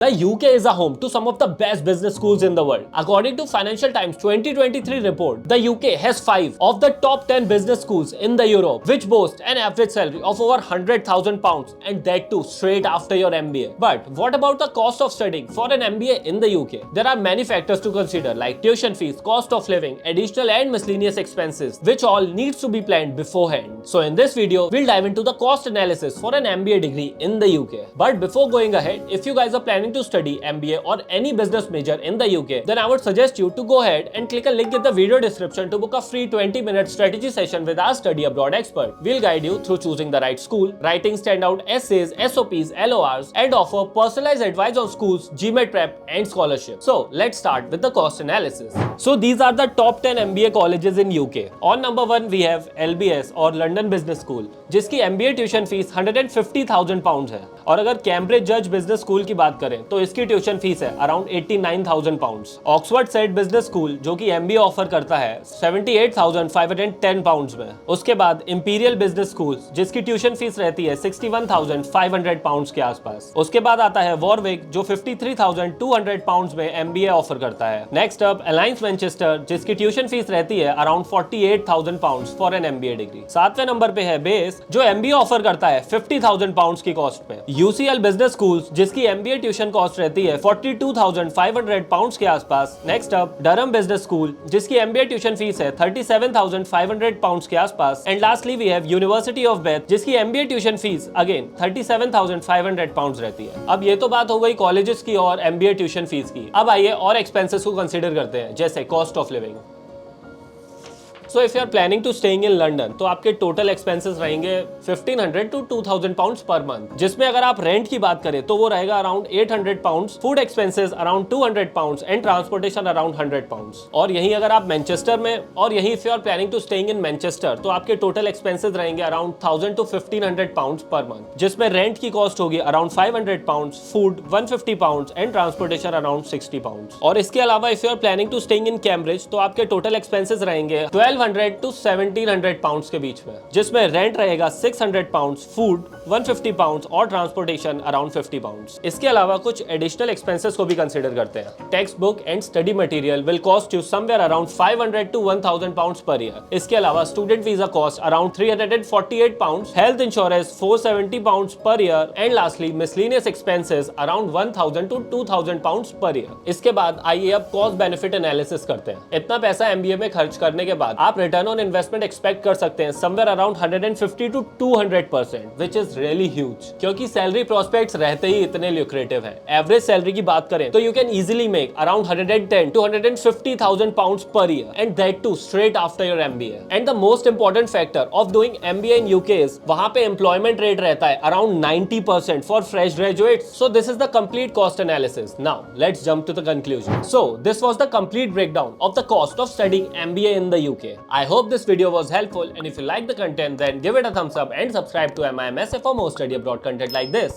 The UK is a home to some of the best business schools in the world. According to Financial Times 2023 report, the UK has 5 of the top 10 business schools in the Europe, which boast an average salary of over £100,000 and that too straight after your MBA. But what about the cost of studying for an MBA in the UK? There are many factors to consider like tuition fees, cost of living, additional and miscellaneous expenses, which all needs to be planned beforehand. So in this video, we'll dive into the cost analysis for an MBA degree in the UK. But before going ahead, if you guys are planning to study MBA or any business major in the UK, then I would suggest you to go ahead and click a link in the video description to book a free 20-minute strategy session with our study abroad expert. We'll guide you through choosing the right school, writing standout essays, SOPs, LORs, and offer personalized advice on schools, GMAT prep, and scholarship. So let's start with the cost analysis. So these are the top 10 MBA colleges in UK. On number 1 we have LBS or London Business School, जिसकी MBA tuition fees £150,000 है। और अगर Cambridge जज business school की बात करें तो इसकी ट्यूशन फीस है around £89,000। Oxford set business school जो कि MBA ऑफर करता है £78,510 में। उसके बाद इंपीरियल बिजनेस स्कूल जिसकी ट्यूशन फीस रहती है £61,500 के आसपास। उसके बाद आता है वॉरविक जो £53,200 में MBA ऑफर करता है। नेक्स्ट अप अलायंस मैनचेस्टर जिसकी ट्यूशन फीस रहती है around £48,000 for an MBA degree. 7वें नंबर पे है बेस जो MBA ऑफर करता है £50,000 की कॉस्ट पे। UCL बिजनेस स्कूल जिसकी MBA ट्यूशन कॉस्ट रहती है £42,500 के आसपास। Next up Durham business school जिसकी MBA ट्यूशन फीस है £37,500 के आसपास। And lastly we have university of Bath जिसकी MBA ट्यूशन फीस अगेन £37,500 रहती है। अब ये तो बात हो गई कॉलेजेस की और MBA ट्यूशन फीस की। अब आइए और एक्सपेंसेस को कंसिडर करते हैं जैसे cost of living. So if you are planning to staying in London तो आपके टोटल एक्सपेंसेस रहेंगे £1,500 to £2,000 पर मंथ, जिसमें अगर आप रेंट की बात करें तो वो रहेगा around £800, food expenses around £200 and transportation around £100। और यहीं अगर आप मैनचेस्टर में और यहीं if you are planning to staying in Manchester तो आपके टोटल एक्सपेंसेस रहेंगे अराउंड £1,000 to £1,500 पर मंथ, जिसमें रेंट की कॉस्ट होगी around £500, food £150 and transportation around £60। और इसके अलावा if you are planning to staying in Cambridge तो आपके टोटल एक्सपेंसेस रहेंगे £1,200 to £1,700 के बीच में, जिसमें रेंट रहेगा £600, फूड £150 और ट्रांसपोर्टेशन अराउंड £50। इसके अलावा कुछ एडिशनल एक्सपेंसेस को भी कंसीडर करते हैं। Text book and study material will cost you somewhere around £500 to £1,000 per year. इसके अलावा student visa cost around £348, health insurance £470 पर year and lastly miscellaneous expenses around £1,000 to £2,000 per year. इसके बाद आइए अब कॉस्ट बेनिफिट एनालिसिस करते हैं। इतना पैसा MBA में खर्च करने के बाद आप रिटर्न ऑन इन्वेस्टमेंट एक्सपेक्ट कर सकते हैं somewhere around 150 to 200%, which is really huge, क्योंकि सैलरी प्रोस्पेक्ट्स रहते ही इतने ल्यूक्रेटिव हैं। एवरेज सैलरी की बात करें तो you can easily make around 110 to £150,000 per year and that too straight after your MBA। And the most important factor of doing MBA in UK is वहां पे employment rate रहता है around 90% for fresh graduates. So this is the complete cost analysis. Now let's jump to the conclusion. So this was the complete breakdown of the cost of studying MBA in the UK. I hope this video was helpful, and if you like the content then give it a thumbs up and subscribe to MIMSA for more study abroad content like this.